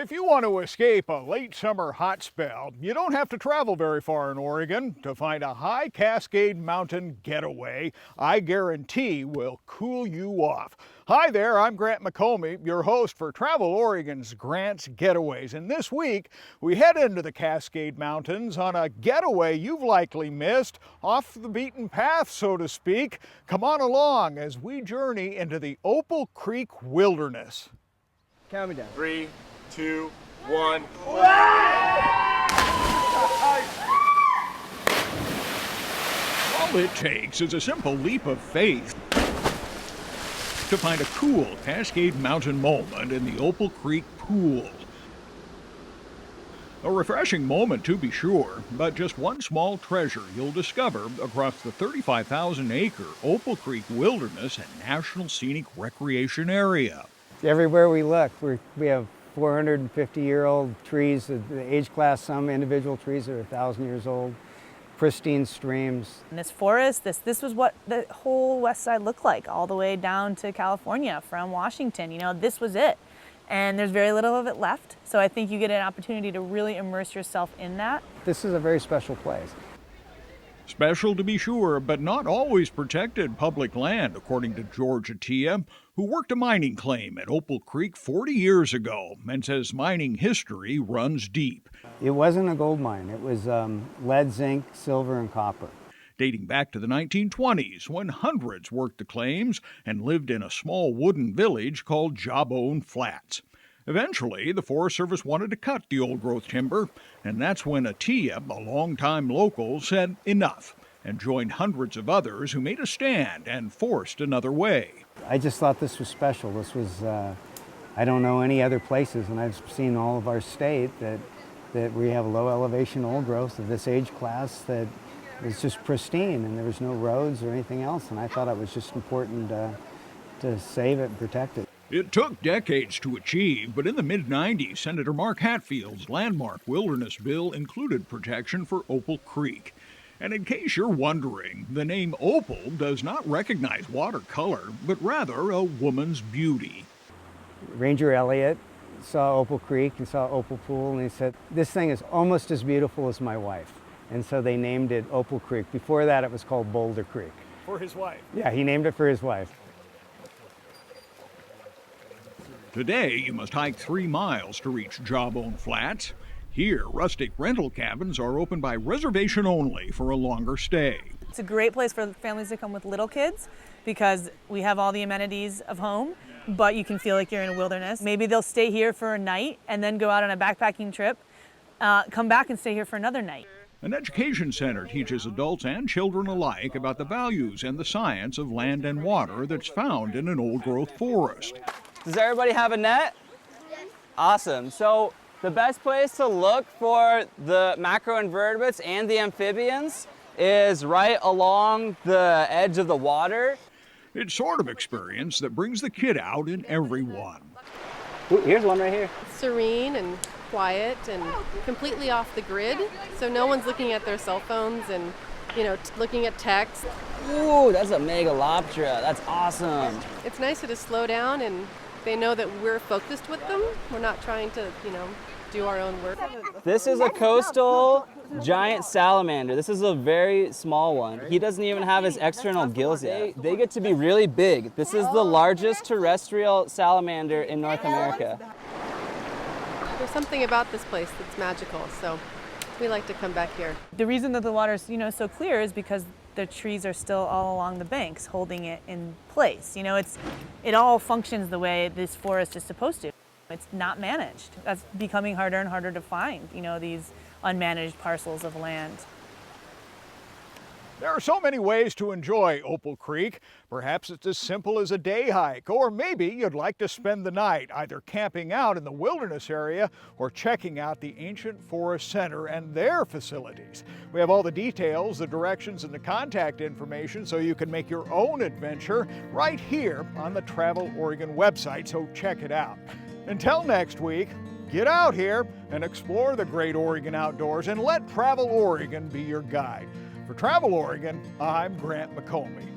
If you want to escape a late summer hot spell, you don't have to travel very far in Oregon to find a high Cascade Mountain getaway I guarantee will cool you off. Hi there, I'm Grant McComey, your host for Travel Oregon's Grant's Getaways. And this week, we head into the Cascade Mountains on a getaway you've likely missed, off the beaten path, so to speak. Come on along as we journey into the Opal Creek wilderness. Count me down. 3, 2, 1. All it takes is a simple leap of faith to find a cool Cascade Mountain moment in the Opal Creek pool. A refreshing moment to be sure, but just one small treasure you'll discover across the 35,000-acre Opal Creek Wilderness and National Scenic Recreation Area. Everywhere we look, we have 450-year-old trees, the age class, some individual trees are 1,000 years old, pristine streams. And this forest, this was what the whole west side looked like, all the way down to California from Washington. You know, this was it. And there's very little of it left. So I think you get an opportunity to really immerse yourself in that. This is a very special place. Special to be sure, but not always protected public land, according to George ATIYEH, who worked a mining claim at Opal Creek 40 years ago and says mining history runs deep. It wasn't a gold mine. It was lead, zinc, silver, and copper. Dating back to the 1920s, when hundreds worked the claims and lived in a small wooden village called Jawbone Flats. Eventually, the Forest Service wanted to cut the old-growth timber, and that's when ATIYEH, a longtime local, said enough and joined hundreds of others who made a stand and forced another way. I just thought this was special. This was, I don't know any other places, and I've seen all of our state that we have low elevation old growth of this age class that is just pristine, and there was no roads or anything else, and I thought it was just important to save it and protect it. It took decades to achieve, but in the mid-90s, Senator Mark Hatfield's landmark wilderness bill included protection for Opal Creek. And in case you're wondering, the name Opal does not recognize watercolor, but rather a woman's beauty. Ranger Elliott saw Opal Creek and saw Opal Pool, and he said, this thing is almost as beautiful as my wife. And so they named it Opal Creek. Before that, it was called Boulder Creek. For his wife? Yeah, he named it for his wife. Today, you must hike 3 miles to reach Jawbone Flats. Here, rustic rental cabins are open by reservation only for a longer stay. It's a great place for families to come with little kids because we have all the amenities of home, but you can feel like you're in a wilderness. Maybe they'll stay here for a night and then go out on a backpacking trip, come back and stay here for another night. An education center teaches adults and children alike about the values and the science of land and water that's found in an old-growth forest. Does everybody have a net? Awesome. So the best place to look for the macroinvertebrates and the amphibians is right along the edge of the water. It's sort of experience that brings the kid out in everyone. Ooh, here's one right here. Serene and quiet and completely off the grid. So no one's looking at their cell phones and, you know, looking at text. Ooh, that's a megaloptera. That's awesome. It's nice to slow down and they know that we're focused with them. We're not trying to, you know, do our own work. This is a coastal giant salamander. This is a very small one. He doesn't even have his external gills yet. They get to be really big. This is the largest terrestrial salamander in North America. There's something about this place that's magical, so we like to come back here. The reason that the water's, so clear is because the trees are still all along the banks holding it in place. You know, it all functions the way this forest is supposed to. It's not managed. That's becoming harder and harder to find, these unmanaged parcels of land. There are so many ways to enjoy Opal Creek. Perhaps it's as simple as a day hike, or maybe you'd like to spend the night either camping out in the wilderness area or checking out the Ancient Forest Center and their facilities. We have all the details, the directions, and the contact information so you can make your own adventure right here on the Travel Oregon website, so check it out. Until next week, get out here and explore the great Oregon outdoors and let Travel Oregon be your guide. For Travel Oregon, I'm Grant McComey.